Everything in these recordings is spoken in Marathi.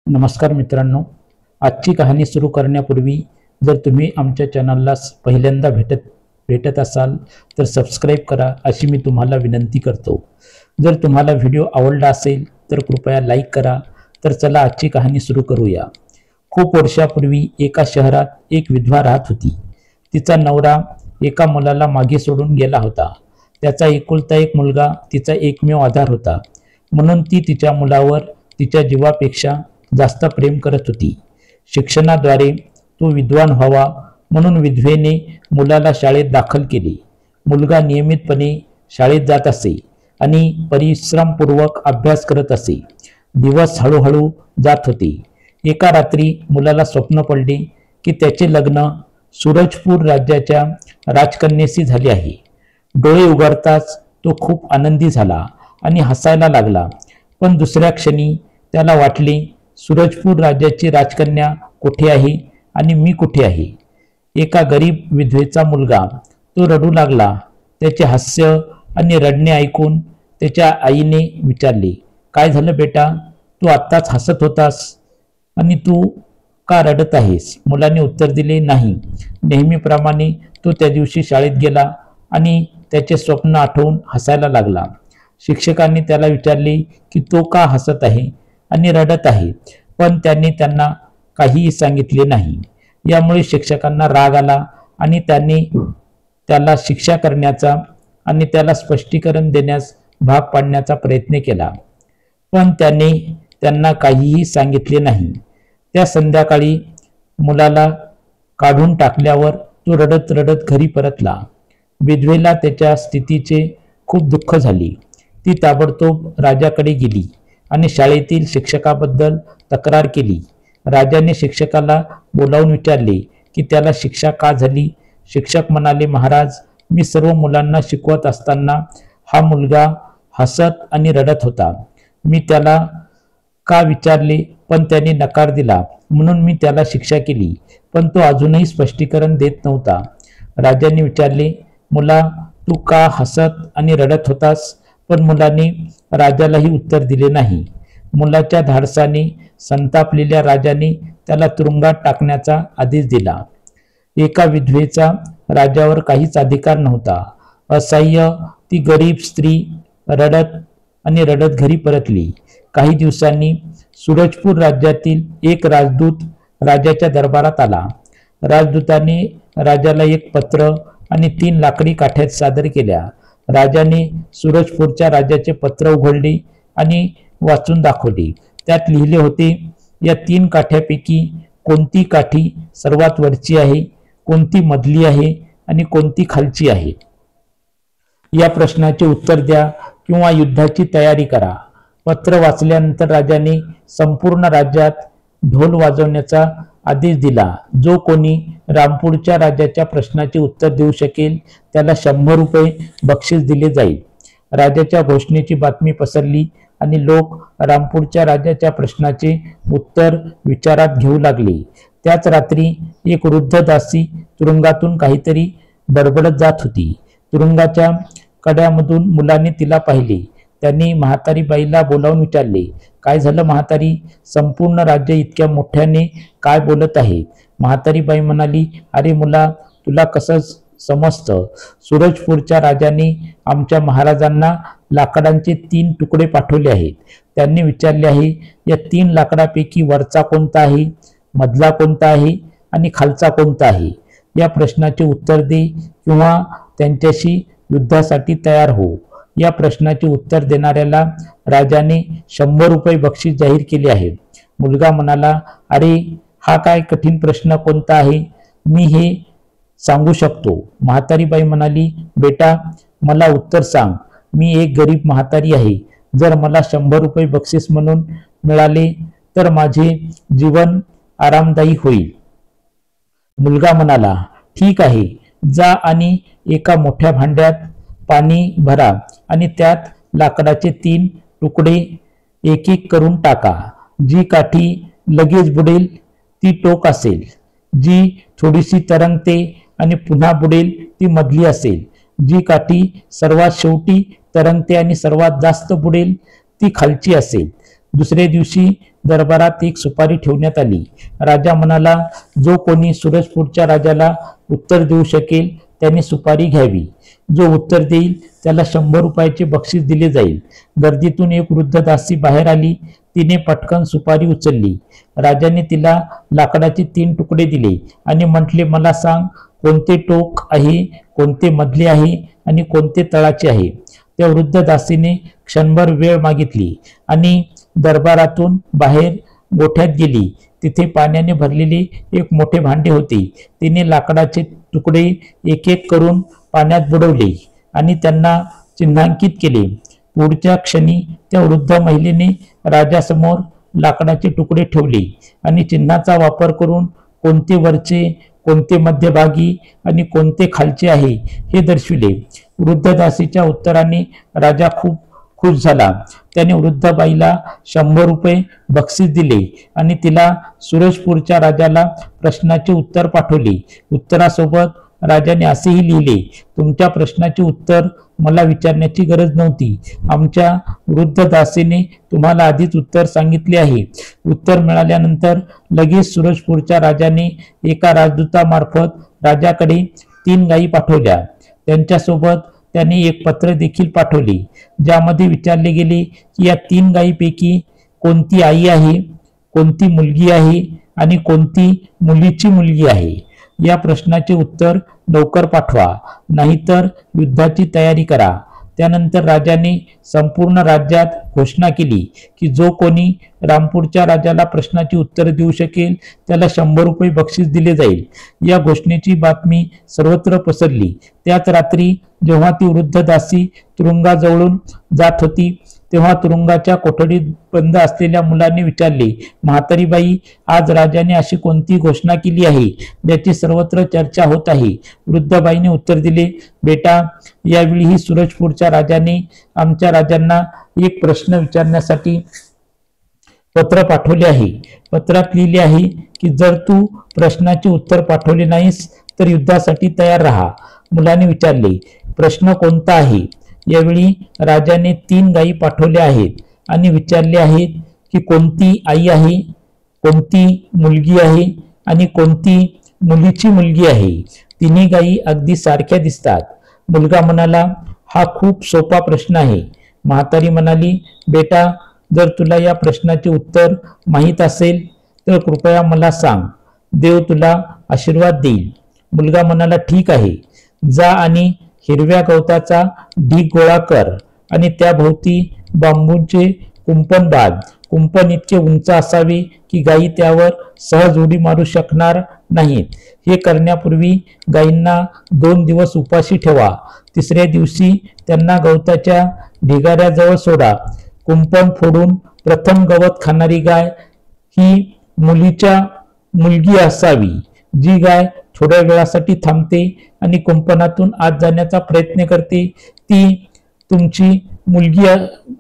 नमस्कार मित्रांनो, आजची कहाणी सुरू करण्यापूर्वी जर तुम्ही आमच्या चॅनलला पहिल्यांदा भेटत असाल तर सबस्क्राईब करा अशी मी तुम्हाला विनंती करतो। जर तुम्हाला व्हिडिओ आवडला असेल तर कृपया लाईक करा। तर चला आजची कहाणी सुरू करूया। खूप वर्षापूर्वी एका शहरात एक विधवा राहत होती। तिचा नवरा एका मुलाला मागे सोडून गेला होता। त्याचा एकुलता एक मुलगा तिचा एकमेव आधार होता, म्हणून ती तिच्या मुलावर तिच्या जीवापेक्षा जास्त प्रेम करत होती। शिक्षणाद्वारे तो विद्वान व्हावा म्हणून विधवेने मुलाला शाळेत दाखल केले। मुलगा नियमितपणे शाळेत जात असे आणि परिश्रमपूर्वक अभ्यास करत असे। दिवस हळूहळू जात होते। एका रात्री मुलाला स्वप्न पडले की त्याचे लग्न सूरजपूर राज्याच्या राजकन्येशी झाले आहे। डोळे उघडताच तो खूप आनंदी झाला आणि हसायला लागला, पण दुसऱ्या क्षणी त्याला वाटले, सूरजपूर राज्याची राजकन्या कुठे आहे आणि मी कुठे आहे? एका गरीब विधवेचा मुलगा तो रडू लागला। त्याचे हास्य आणि रडणे ऐकून त्याच्या आईने विचारले, काय झालं बेटा? तू आत्ताच हसत होतास आणि तू का रडत आहेस? मुलाने उत्तर दिले, नाही, नेहमीप्रमाणे तो त्या दिवशी शाळेत गेला आणि त्याचे स्वप्न आठवून हसायला लागला। शिक्षकांनी त्याला विचारले की तो का हसत आहे आणि रडत आहे, पण त्यांनी त्यांना काहीही सांगितले नाही। यामुळे शिक्षकांना राग आला आणि त्यांनी त्याला शिक्षा करण्याचा आणि त्याला स्पष्टीकरण देण्यास भाग पाडण्याचा प्रयत्न केला, पण त्याने त्यांना काहीही सांगितले नाही। त्या संध्याकाळी मुलाला काढून टाकल्यावर तो रडत रडत घरी परतला। विधवेला त्याच्या स्थितीचे खूप दुःख झाले। ती ताबडतोब राजाकडे गेली आणि शाळेतील शिक्षकाबद्दल तक्रार केली। राजाने शिक्षकाला बोलावून विचारले की त्याला शिक्षा का झाली। शिक्षक म्हणाले, महाराज, मी सर्व मुलांना शिकवत असताना हा मुलगा हसत आणि रडत होता। मी त्याला का विचारले, पण त्याने नकार दिला, म्हणून मी त्याला शिक्षा केली, पण तो अजूनही स्पष्टीकरण देत नव्हता। राजाने विचारले, मुला, तू का हसत आणि रडत होतास? पण मुलाने राजालाही उत्तर दिले नाही। मुलाच्या धाडसाने संतापलेल्या राजाने त्याला तुरुंगात टाकण्याचा आदेश दिला। एका विधवेचा राजावर काहीच अधिकार नव्हता। असह्य ती गरीब स्त्री रडत घरी परतली। काही दिवसांनी सूरजपूर राज्यातील एक राजदूत राजाच्या दरबारात आला। राजदूताने राजाला एक पत्र आणि 3 लाकडी काठ्या सादर केल्या। राजाने सूरजपूरच्या राजाचे पत्र उघडले आणि वाचून दाखवले। त्यात लिहिले होते, या 3 काठ्यापैकी कोणती काठी सर्वात वरची आहे, कोणती मधली आहे आणि कोणती खालची आहे? या प्रश्नाचे उत्तर द्या किंवा युद्धाची तयारी करा। पत्र वाचल्यानंतर राजाने संपूर्ण राज्यात ढोल वाजवण्याचा आदेश दिला। जो कोणी रामपूरच्या राजाच्या प्रश्नाचे उत्तर देऊ शकेल त्याला 100 रुपये बक्षीस दिले जाईल। राजाच्या घोषणेची बातमी पसरली आणि लोक रामपूरच्या राजाच्या प्रश्नाचे उत्तर विचारात घेऊ लागले। त्याच रात्री एक वृद्ध दासी तुरुंगातून काहीतरी बडबडत जात होती। तुरुंगाच्या कड्यामधून मुलाने तिला पाहिले। त्यांनी म्हातारी बाईला बोलावून विचारले, काय झालं म्हातारी? संपूर्ण राज्य इतक्या मोठ्याने काय बोलत आहे? म्हातारी बाई म्हणाली, अरे मुला, तुला कसं समजतं? सूरजपूरच्या राजाने आमच्या महाराजांना लाकडांचे 3 तुकडे पाठवले आहेत। त्यांनी विचारले आहे, या 3 लाकडापैकी वरचा कोणता आहे, मधला कोणता आहे आणि खालचा कोणता आहे? या प्रश्नाचे उत्तर दे किंवा त्यांच्याशी युद्धासाठी तयार हो। या प्रश्नाचे उत्तर देणाऱ्याला राजाने 100 रुपये बक्षीस जाहीर केले आहे। मुलगा म्हणाला, अरे हा काय कठीण प्रश्न कोणता आहे? मी हे सांगू शकतो। म्हातारी बाई म्हणाली, बेटा, मला उत्तर सांग। मी एक गरीब म्हातारी आहे। जर मला 100 रुपये बक्षीस म्हणून मिळाले तर माझे जीवन आरामदायी होईल। मुलगा म्हणाला, ठीक आहे, जा आणि एका मोठ्या भांड्यात पाणी भरा आणि त्यात लाकडाचे 3 तुकडे एक एक करून टाका। जी काठी लगेच बुडेल ती टोक असेल, जी थोडीशी तरंगते आणि पुन्हा बुडेल ती मधली असेल, जी काठी सर्वात शेवटी तरंगते आणि सर्वात जास्त बुडेल ती खालची असेल। दुसऱ्या दिवशी दरबारात एक सुपारी ठेवण्यात आली. राजा म्हणाला, जो कोणी सूरजपूरच्या राजाला उत्तर देऊ शकेल त्याने सुपारी घ्यावी. जो उत्तर देईल त्याला 100 रुपयाचे बक्षीस दिले जाईल. गर्दीतून एक वृद्ध दासी बाहेर आली. तिने पटकन सुपारी उचलली. राजाने तिला लाकडाचे 3 तुकडे दिले आणि म्हटले, मला सांग, कोणते टोक आहे, कोणते मधले आहे आणि कोणते तळाचे आहे. त्या वृद्ध दासीने क्षणभर वेळ मागितली आणि दरबारातून बाहेर गोठ्यात गेली. तिथे पाण्याने भरलेले एक मोठे भांडे होते. तिने लाकडाचे तुकडे एक एक करून पाण्यात बुडवले आणि त्यांना चिन्हांकित केले. पुढच्या क्षणी त्या वृद्ध महिलेने राजासमोर लाकडाचे तुकडे ठेवले आणि चिन्हाचा वापर करून कोणते वरचे, कोणते मध्यभागी आणि कोणते खालचे आहे हे दर्शविले. वृद्ध दासीच्या उत्तराने राजा खूप खुश झाला. त्याने वृद्ध बाईला 100 रुपये बक्षीस दिले आणि तिला सूरजपूरच्या राजाला प्रश्नाचे उत्तर पाठवले. उत्तरासोबत राजाने असेही लिहिले, तुमच्या प्रश्नाचे उत्तर मला विचारण्याची गरज नव्हती. आमच्या वृद्ध दासीने तुम्हाला आधीच उत्तर सांगितले आहे. उत्तर मिळाल्यानंतर लगेच सूरजपूरच्या राजाने एका राजदूतामार्फत राजाकडे 3 गायी पाठवल्या. त्यांच्यासोबत त्याने एक पत्र देखील पाठवले, ज्यामध्ये विचारले गेले की या 3 गायीपैकी कोणती आई आहे, कोणती मुलगी आहे आणि कोणती मुलीची मुलगी आहे. या प्रश्नाचे उत्तर लवकर पाठवा, नाहीतर युद्धाची तयारी करा. त्यानंतर राजाने संपूर्ण राज्यात घोषणा केली की जो कोणी रामपूरच्या राजाला प्रश्नाची उत्तर देऊ शकेल त्याला 100 रुपये बक्षीस दिले जाईल. या घोषणेची बातमी सर्वत्र पसरली. त्याच रात्री जेव्हा ती वृद्ध दासी तुरुंगाजवळून जात होती तेव्हा तुरुंगाच्या कोठडीत बंद असलेल्या मुलाने विचारले, म्हातारी बाई, आज राजाने अशी कोणती घोषणा केली आहे ज्याची सर्वत्र चर्चा होत आहे. वृद्ध बाईने उत्तर दिले, बेटा, यावेळीही सूरजपूरच्या राजाने आमच्या राजांना एक प्रश्न विचारण्यासाठी पत्र पाठवले आहे. पत्रात लिहिले आहे की जर तू प्रश्नाचे उत्तर पाठवले नाहीस तर युद्धासाठी तयार राहा. मुलाने विचारले, प्रश्न कोणता आहे? यावेळी राजाने 3 गायी पाठवल्या आहेत आणि विचारले आहेत की कोणती आई आहे, कोणती मुलगी आहे आणि कोणती मुलीची मुलगी आहे. 3 गायी अगदी सारख्या दिसतात. मुलगा म्हणाला, हा खूप सोपा प्रश्न आहे. म्हातारी म्हणाली, बेटा, जर तुला या प्रश्नाचे उत्तर माहीत असेल तर कृपया मला सांग. देव तुला आशीर्वाद देईल. मुलगा म्हणाला, ठीक आहे, जा आणि हिरव्या गवताचा ढीग गोळा कर आणि त्याभोवती बांबूचे कुंपण बांध. कुंपण इतके उंच असावे की गायी त्यावर सहज उडी मारू शकणार नाहीत. हे करण्यापूर्वी गायींना 2 दिवस उपाशी ठेवा. 3ऱ्या दिवशी त्यांना गवताच्या ढिगाऱ्याजवळ सोडा. कुंपण फोडून प्रथम गवत खाणारी गाय ही मुलगी असावी. जी गाय थोड्या वेळासाठी थांबते आणि कुंपणातून आत जाण्याचा प्रयत्न करते ती तुमची मुलगी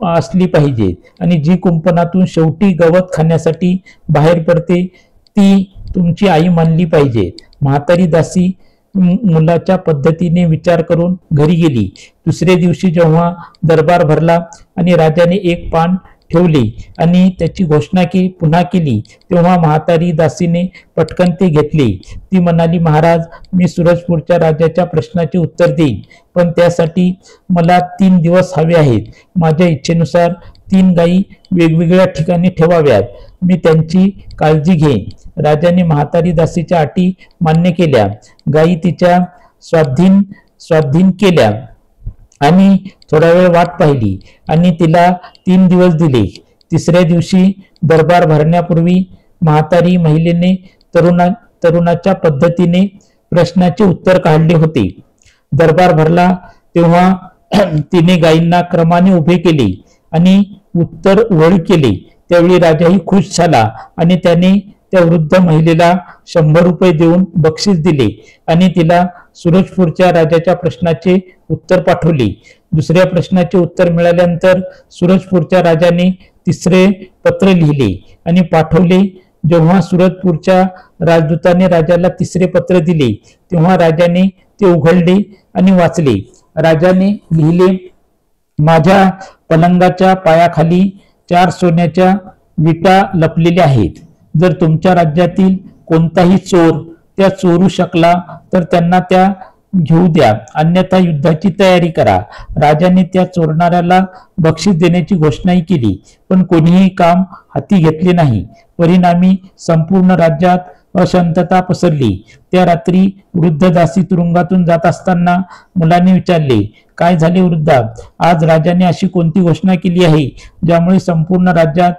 असली पाहिजे आणि जी कुंपणातून शेवटी गवत खाण्यासाठी बाहेर पडते ती तुमची आई मानली पाहिजे. म्हातारी दासी मुलाच्या पद्धतीने विचार करून घरी गेली. 2ऱ्या दिवशी जेव्हा दरबार भरला आणि राजाने एक पान ठेवले आणि त्याची घोषणा पुन्हा केली तेव्हा म्हातारी दासीने पटकन ते घेतले. ती म्हणाली, महाराज, मी सूरजपूरच्या राजाच्या प्रश्नाचे उत्तर देईन, पण त्यासाठी मला 3 दिवस हवे आहेत. माझ्या इच्छेनुसार 3 गायी वेगवेगळ्या ठिकाणी ठेवाव्यात. मी त्यांची काळजी घेईन. राजाने म्हातारी दासीच्या अटी मान्य केल्या. गायी तिच्या स्वाधीन केल्या आणि थोडा वेळ वाट पाहिली आणि तिला 3 दिवस दिले. 3ऱ्या दिवशी दरबार भरण्यापूर्वी म्हातारी महिलेने तरुणाच्या पद्धतीने प्रश्नाचे उत्तर काढले होते. दरबार भरला तेव्हा तिने गायींना क्रमाने उभे केले आणि उत्तर वळी केले. त्यावेळी राजाही खुश झाला आणि त्याने त्या वृद्ध महिलेला 100 रुपये देऊन बक्षीस दिले आणि तिला सूरजपूरच्या राजाच्या प्रश्नाचे उत्तर पाठवले. 2ऱ्या प्रश्नाचे उत्तर मिळाल्यानंतर सूरजपूरच्या राजाने 3रे पत्र लिहिले आणि पाठवले. जेव्हा सूरजपूरच्या राजदूताने राजाला 3रे पत्र दिले तेव्हा राजाने ते उघडले आणि वाचले. राजाने लिहिले, माझ्या पलंगाच्या पायाखाली 4 सोन्याच्या विटा लपलेल्या आहेत. जर तुमच्या राज्यातील कोणताही चोर त्या चोरू शकला तर त्यांना त्या घेऊ द्या, अन्यथा युद्धाची तयारी करा. राजाने त्या चोरणाऱ्याला बक्षीस देण्याची घोषणाही केली, पण कोणीही काम हाती घेतले नाही. परिणामी संपूर्ण राज्यात अशांतता पसरली. त्या रात्री वृद्ध दासी तुरुंगातून जात असताना मुलाने विचारले, काय झाले वृद्धा? आज राजाने अशी कोणती घोषणा केली आहे ज्यामुळे संपूर्ण राज्यात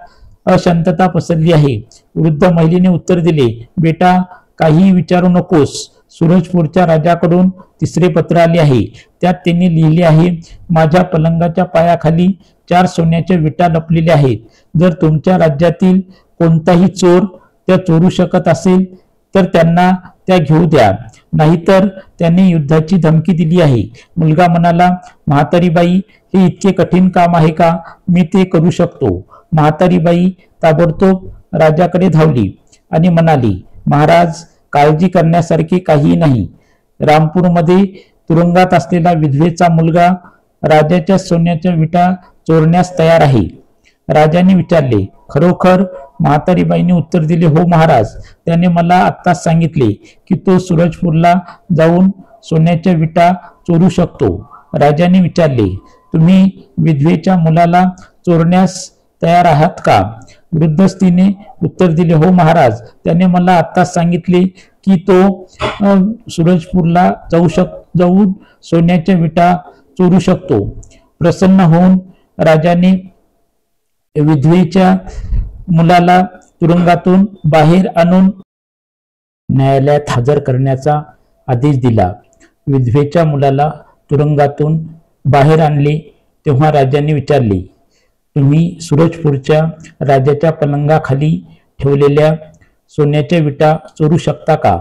अशांतता पसरली आहे? वृद्ध महिलेने उत्तर दिले, बेटा, काही विचारू नकोस. सूरजपूरच्या राजाकडून 3रे पत्र आले आहे. त्यात त्यांनी लिहिले आहे, माझ्या पलंगाच्या पायाखाली 4 सोन्याच्या विटा लपलेल्या आहेत. जर तुमच्या राज्यातील कोणताही चोर त्या चोरू शकत असेल तर त्यांना त्या घेऊ द्या, नाहीतर त्यांनी युद्धाची धमकी दिली आहे. मुलगा म्हणाला, म्हातारी बाई, हे इतके कठीण काम आहे का? मी ते करू शकतो. म्हातारी बाई ताबडतोब राजाकडे धावली आणि म्हणाली, महाराज, काळजी करण्यासारखे काही नाही. रामपूरमध्ये तुरुंगात असलेला विधवेचा मुलगा राजाच्या सोन्याच्या विटा चोरण्यास तयार आहे. राजाने विचारले, खरोखर? म्हातारीबाईने उत्तर दिले, हो महाराज. त्याने मला आत्ताच सांगितले की तो सूरजपूरला जाऊन सोन्याच्या विटा चोरू शकतो. राजाने विचारले, तुम्ही विधवेच्या मुलाला चोरण्यास तयार आहात का? वृद्ध स्त्रीने उत्तर दिले, हो महाराज. त्याने मला आत्ताच सांगितले की तो सूरजपूरला जाऊन सोन्याच्या विटा चोरू शकतो. प्रसन्न होऊन राजाने विधवेच्या मुलाला तुरुंगातून बाहेर आणून न्यायालयात हजर करण्याचा आदेश दिला. विधवेच्या मुलाला तुरुंगातून बाहेर आणले तेव्हा राजाने विचारले, तुम्ही सूरजपूरच्या राजाच्या पलंगाखाली ठेवलेल्या सोन्याच्या विटा चोरू शकता का?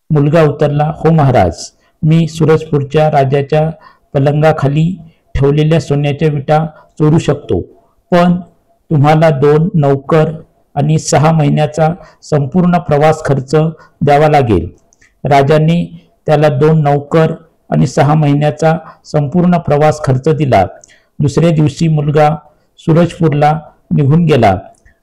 मुलगा उत्तरला, हो महाराज. मी सूरजपूरच्या राजाच्या पलंगाखाली ठेवलेल्या सोन्याच्या विटा चोरू शकतो, पण तुम्हाला 2 नौकर आणि 6 महिन्याचा संपूर्ण प्रवास खर्च द्यावा लागेल. राजाने त्याला 2 नौकर आणि 6 महिन्याचा संपूर्ण प्रवास खर्च दिला. दुसऱ्या दिवशी मुलगा सूरजपूरला निघून गेला.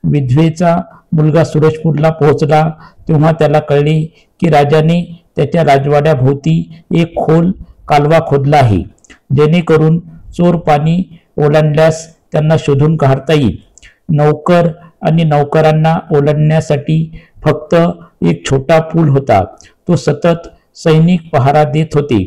विधवेचा मुलगा सूरजपूरला पोहोचला तेव्हा त्याला कळले की राजाने त्याच्या राजवाड्याभोवती एक खोल कालवा खोदला आहे, जेणेकरून चोर पाणी ओलांडल्यास त्यांना शोधून काढता येईल. नौकर आणि नौकरांना ओलांडण्यासाठी फक्त एक छोटा पूल होता. तो सतत सैनिक पहारा देत होते.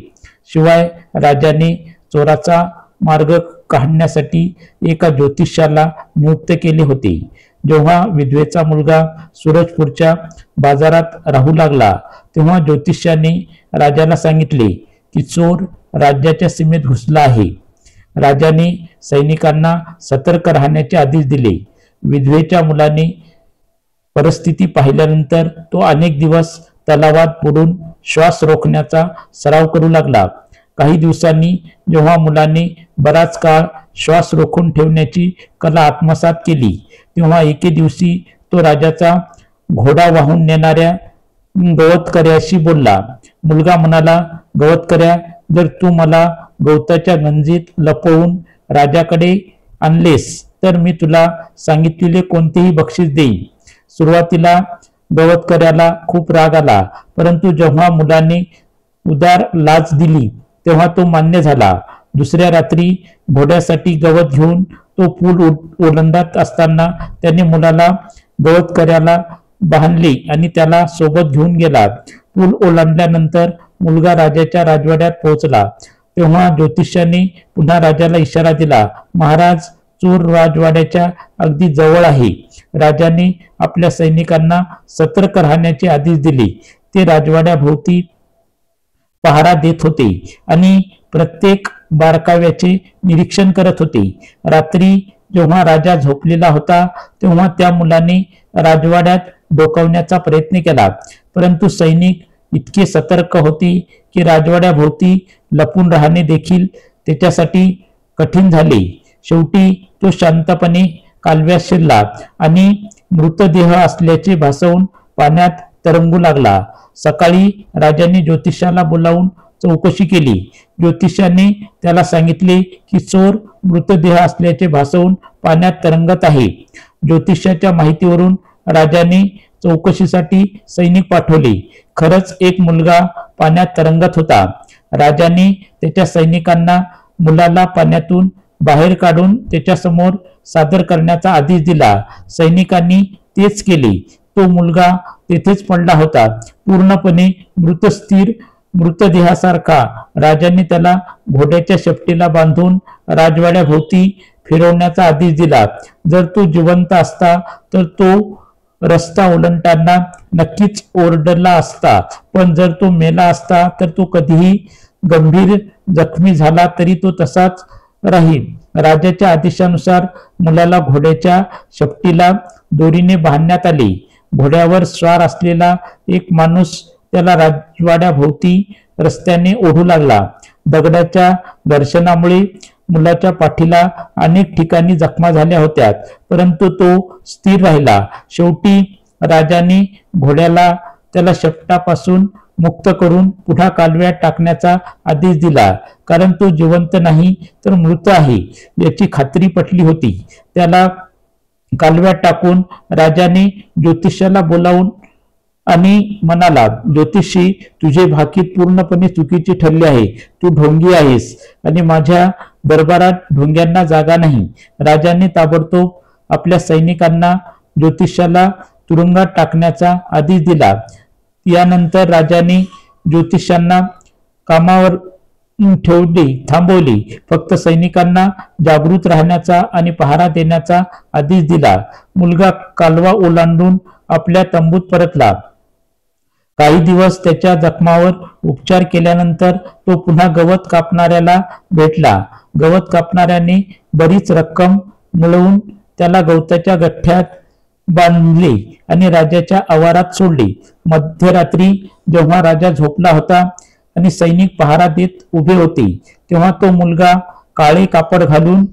शिवाय राजाने चोराचा मार्ग काढण्यासाठी एका ज्योतिषाला नियुक्त केले होते. जेव्हा विधवेचा मुलगा सूरजपूरच्या बाजारात राहू लागला तेव्हा ज्योतिषाने राजाला सांगितले की चोर राज्याच्या सीमेत घुसला आहे. राजाने सैनिकांना सतर्क राहण्याचे आदेश दिले. विधवेच्या मुलाने परिस्थिती पाहिल्यानंतर तो अनेक दिवस तलावात बुडून श्वास रोखण्याचा सराव करू लागला. काही दिवसांनी जेव्हा मुलाने बराच काळ श्वास रोखून ठेवण्याची कला आत्मसात केली तेव्हा एके दिवशी तो राजाचा घोडा वाहून नेणाऱ्या गवतकऱ्याशी बोलला. मुलगा म्हणाला, गवतकऱ्या, जर तू मला गवताच्या गंजीत लपवून राजाकडे आणलेस तर मी तुला सांगितलेले कोणतेही बक्षीस देईन. सुरुवातीला गवतकऱ्याला खूप राग आला, परंतु जेव्हा मुलाने उदार लाच दिली तेव्हा तो मान्य झाला. दुसऱ्या रात्री घोड्यासाठी गवत घेऊन तो पूल ओलांडत असताना त्याने मुलाला गवतकऱ्याला बांधले आणि त्याला सोबत घेऊन गेला. पूल ओलांडल्यानंतर मुलगा राजाच्या राजवाड्यात पोहोचला तेव्हा ज्योतिषाने पुन्हा राजाला इशारा दिला, महाराज, चोर राजवाड्याच्या अगदी जवळ आहे. राजाने आपल्या सैनिकांना सतर्क राहण्याचे आदेश दिले. ते राजवाड्याभोवती पहारा देत होते आणि प्रत्येक बारकाव्याचे निरीक्षण करत होते. रात्री जेव्हा राजा झोपलेला होता तेव्हा त्या मुलाने राजवाड्यात डोकावण्याचा प्रयत्न केला, परंतु सैनिक इतके सतर्क होते की राजवाड्याभोवती लपून राहणे देखील त्याच्यासाठी कठीण झाले. शेवटी तो शांतपणे कालव्यात शिरला आणि मृतदेह असल्याचे भासवून पाण्यात तरंगू लागला. सकाळी राजाने ज्योतिषाला बोलावून चौकशी केली. ज्योतिषाने त्याला सांगितले की चोर मृतदेह असल्याचे भासवून पाण्यात तरंगत आहे. ज्योतिषाच्या माहितीवरून राजाने चौकशीसाठी सैनिक पाठवले. खरंच एक मुलगा पाण्यात तरंगत होता. राजाने त्याच्या सैनिकांना मुलाला पाण्यातून बाहेर काढून त्याच्यासमोर सादर करण्याचा आदेश दिला. सैनिकांनी तेच केले. तो मुलगा तेथेच पडला होता, पूर्णपणे मृतस्थिर, मृतदेहासारखा. राजाने त्याला घोड्याच्या शेपटीला बांधून राजवाड्याभोवती फिरवण्याचा आदेश दिला. जर तो जिवंत असता तर तो रस्ता ओलांडताना नक्कीच ओरडला असता, पण जर तो मेला असता तर तो कधीही गंभीर जखमी झाला तरी तो तसाच राहील. राजाच्या आदेशानुसार मुलाला घोड्याच्या शेपटीला दोरीने बांधण्यात आले. घोड्यावर स्वार असलेला एक माणूस त्याला राजवाड्याभोवती रस्त्याने ओढू लागला. दगडाच्या घर्षणामुळे मुलाच्या पाठीला अनेक ठिकाणी जखमा झाल्या होत्या, परंतु तो स्थिर राहिला. शेवटी राजाने घोड्याला त्याला शेपटापासून मुक्त करून पुन्हा कालव्यात टाकण्याचा आदेश दिला, कारण तो जिवंत नाही तर मृत आहे याची खात्री पटली होती. त्याला कालव्यात टाकून राजाने ज्योतिषाला बोलावून आणि म्हणाला, ज्योतिषी, तुझे भाकीत पूर्णपणे चुकीचे ठरले आहे. तू ढोंगी आहेस आणि माझ्या दरबारात ढोंग्यांना जागा नाही. राजाने ताबडतोब आपल्या सैनिकांना ज्योतिषाला तुरुंगात टाकण्याचा आदेश दिला. यानंतर राजाने ज्योतिषांना कामावर थांबवले. फक्त सैनिकांना जागृत राहण्याचा आणि पहारा देण्याचा आदेश दिला. मुलगा कालवा ओलांडून आपल्या तंबूत परतला. काही दिवस त्याच्या जखमावर उपचार केल्यानंतर तो पुन्हा गवत कापणाऱ्याला भेटला. गवत कापणाऱ्याने बरीच रक्कम मिळवून त्याला गवताच्या गठ्ठ्यात बांधले आणि राजाच्या आवारात सोडले. मध्यरात्री जेव्हा राजा झोपला होता आणि सैनिक पहारा देत उभे होते, तेव्हा तो मुलगा काळे कापड घालून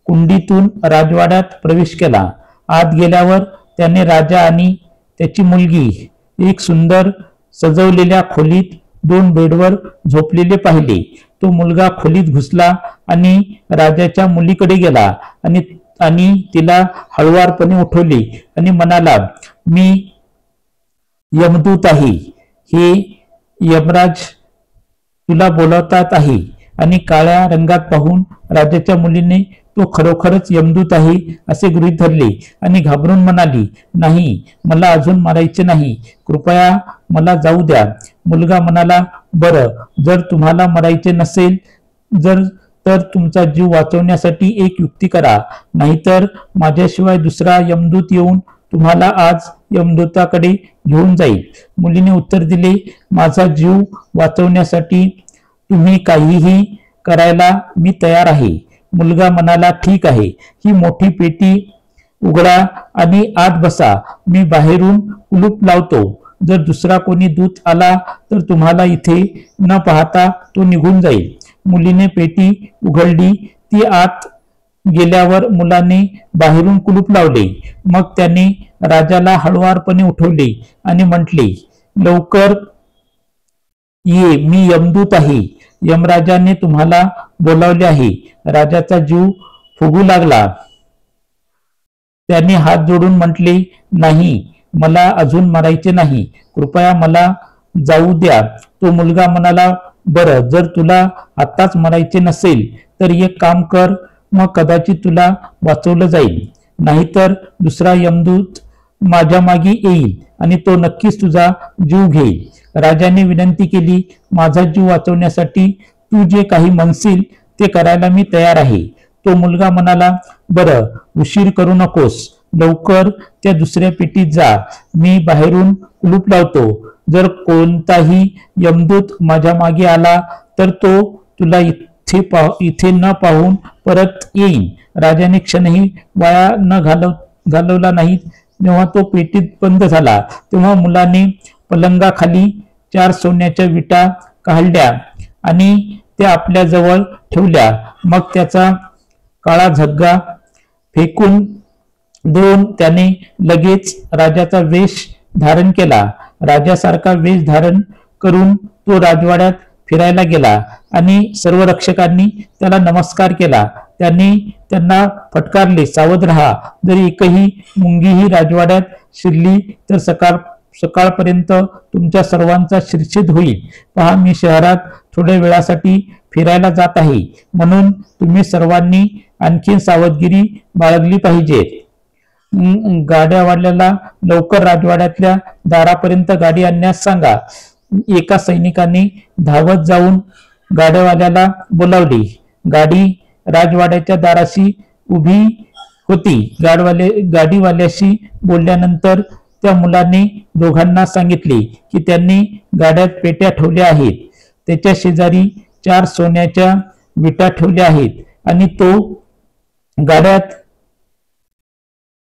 कुंडीतून राजवाड्यात प्रवेश केला. आत गेल्यावर त्याने राजा आणि त्याची मुलगी एक सुंदर सजवलेल्या खोलीत 2 बेडवर झोपलेले पाहिले. तो मुलगा खोलीत घुसला आणि राजाच्या मुलीकडे गेला आणि तिला हळुवारपणे उठवले आणि म्हणाला, मी यमदूत आहे. हे यमराज तुला बोलवतात आहे. आणि काळ्या रंगात पाहून राजाच्या मुलीने तो खरोखरच यमदूत आहे असे गृहीत धरले आणि घाबरून म्हणाली, नाही, मला अजून मरायचे नाही, कृपया मला जाऊ द्या. मुलगा म्हणाला, बरं, जर तुम्हाला मरायचे नसेल तर तुमचा जीव वाचवण्यासाठी एक युक्ती करा, नाहीतर माझ्याशिवाय दुसरा यमदूत येऊन तुम्हाला आज यमदूताकडे घेऊन जाईल. मुलीने उत्तर दिले, माझा जीव वाचवण्यासाठी तुम्ही काहीही करायला मी तयार आहे. मुलगा म्हणाला, ठीक आहे, ही मोठी पेटी उघडा आणि आत बसा. मी बाहेरून कुलूप लावतो. जर दुसरा कोणी दूत आला तर तुम्हाला इथे न पाहता तो निघून जाईल. मुलीने पेटी उघडली. ती आत गेल्यावर मुलाने बाहेरून कुलूप लावले. मग त्याने राजाला हळुवारपणे उठवले आणि म्हटले, लवकर ये, मी यमदूत आहे. यमराजाने तुम्हाला बोलावले आहे. राजाचा जीव फुगू लागला. त्याने हात जोडून म्हटले, नाही, मला अजून मरायचे नाही, कृपया मला जाऊ द्या. तो मुलगा म्हणाला, बरं, जर तुला आत्ताच मरायचे नसेल तर एक काम कर, मग कदाचित तुला वाचवलं जाईल. नाहीतर दुसरा यमदूत माझ्या मागे येईल आणि तो नक्कीच तुझा जीव घेईल. राजाने विनंती केली, माझा जीव वाचवण्यासाठी तू जे काही म्हणशील ते करायला मी तयार आहे. तो मुलगा म्हणाला, बरं, उशीर करू नकोस, लवकर त्या दुसऱ्या पेटीत जा. मी बाहेरून कुलूप लावतो. जर कोणताही यमदूत माझ्या मागे आला तर तो तुला इथे न पाहून परत येईल. राजाने क्षणही वाया न घालवला नाही. जेव्हा तो पेटीत बंद झाला तेव्हा मुलाने पलंगाखाली 4 सोन्याच्या विटा काढल्या आणि त्या आपल्या जवळ ठेवल्या. मग त्याचा काळा झग्गा फेकून देऊन त्याने लगेच राजाचा वेश धारण केला. राजासारखा वेश धारण करून तो राजवाड्यात फिरायला गेला आणि सर्व रक्षकांनी त्याला नमस्कार केला. त्यांनी त्यांना फटकारले, सावध राहा, जर एकही मुंगीही राजवाड्यात शिरली तर सकाळपर्यंत तुमच्या सर्वांचा शिरच्छेद होईल. पहा, मी शहरात थोड्या वेळासाठी फिरायला जात आहे, म्हणून तुम्ही सर्वांनी आणखी सावधगिरी बाळगली पाहिजे. गाड्यावाल्याला लवकर राजवाड्यातल्या दारापर्यंत गाडी आणण्यास सांगा. एका सैनिकाने धावत जाऊन गाड्यावाल्याला बोलावले. गाडी राजवाड्याच्या दाराशी उभी होती. गाडीवाल्याशी बोलल्यानंतर त्या मुलाने दोघांना सांगितले की त्यांनी गाड्यात पेट्या ठेवल्या आहेत. त्याच्या शेजारी 4 सोन्याच्या विटा ठेवल्या आहेत आणि तो गाड्यात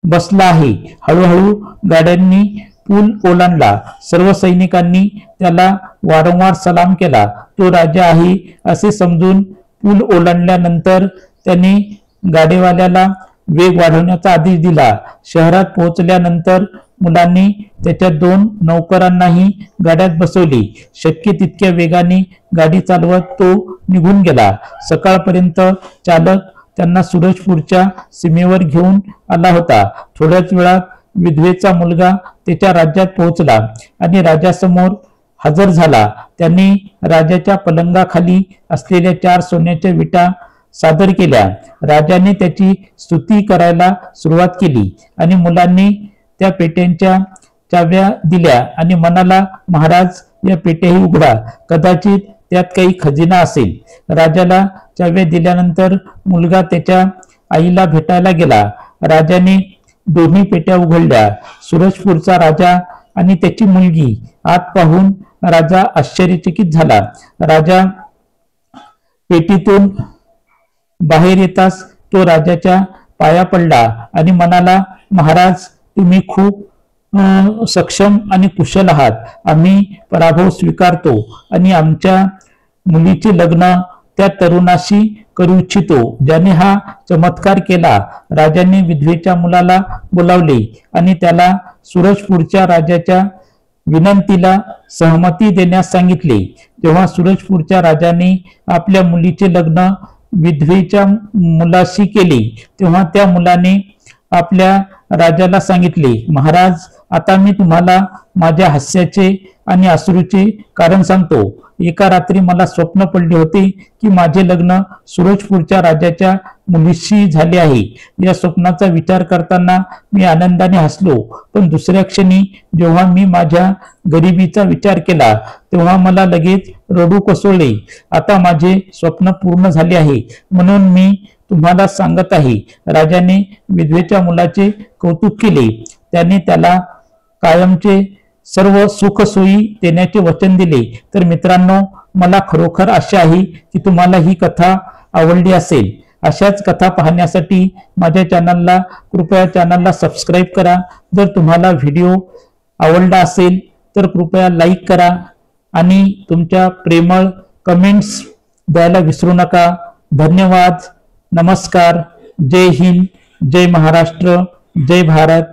बसला आहे. हळूहळू गाड्यांनी पूल ओलांडला. सर्व सैनिकांनी त्याला वारंवार सलाम केला. तो राजा आहे असे समजून पूल ओलांडल्यानंतर त्याने गाडीवाल्याला वेग वाढवण्याचा आदेश दिला. शहरात पोहोचल्यानंतर मुलांनी त्याच्या 2 नौकरांनाही गाड्यात बसवले. शक्य तितक्या वेगाने गाडी चालवत तो निघून गेला. सकाळपर्यंत चालक त्यांना सूरजपूरच्या सीमेवर घेऊन आला होता. थोड्याच वेळात विधवेचा मुलगा त्याच्या राज्यात पोहोचला आणि राजासमोर हजर झाला. त्यांनी राजाच्या पलंगाखाली असलेल्या 4 सोन्याच्या विटा सादर केल्या. राजाने त्याची स्तुती करायला सुरुवात केली आणि मुलांनी त्या पेट्यांच्या चाव्या दिल्या आणि म्हणाला, महाराज, या पेट्याही उघडा, कदाचित त्यात काही खजिना असेल. राजाला चाव्या दिल्यानंतर मुलगा त्याच्या आईला भेटायला गेला. राजाने दोन्ही पेट्या उघडल्या. सूरजपूरचा राजा आणि त्याची मुलगी आत पाहून राजा आश्चर्यचकित झाला. राजा पेटीतून बाहेर येताच तो राजाच्या पाया पडला आणि म्हणाला, महाराज, तुम्ही खूप सक्षम आणि कुशल आहात. आम्ही पराभव स्वीकारतो आणि आमच्या मुलीचे लग्न त्या तरुणाशी करू इच्छितो ज्याने हा चमत्कार केला. राजाने विधवेच्या मुलाला बोलावले आणि त्याला सूरजपूरच्या राजाच्या विनंतीला सहमती देण्यास सांगितले. जेव्हा सूरजपूरच्या राजाने आपल्या मुलीचे लग्न विधवेच्या मुलाशी केले तेव्हा त्या मुलाने आपल्या राजाला सांगितले, महाराज, आता मी तुम्हाला माझ्या हास्याचे आणि अश्रूचे कारण सांगतो. एका रात्री मला स्वप्न पडले होते की माझे लग्न सूरजपूरच्या राजाच्या मुलीशी झाले आहे. या स्वप्नाचा विचार करताना मी आनंदाने हसलो, पण दुसऱ्या क्षणी जेव्हा मी माझ्या गरिबीचा विचार केला तेव्हा मला लगेच रडू कोसळले. आता माझे स्वप्न पूर्ण झाले आहे, म्हणून मी तुम्हाला सांगत आहे. राजाने विधवेच्या मुलाचे कौतुक केले. त्याने त्याला कायमचे सर्व सुख सोयी देण्याचे वचन दिले. तर मित्रांनो, मला खरोखर आशा आहे की तुम्हाला ही कथा आवडली असेल. अशाच कथा पाहण्यासाठी माझ्या चॅनलला सबस्क्राईब करा. जर तुम्हाला व्हिडिओ आवडला असेल तर कृपया लाईक करा आणि तुमच्या प्रेमळ कमेंट्स द्यायला विसरू नका. धन्यवाद. नमस्कार. जय हिंद, जय महाराष्ट्र, जय भारत.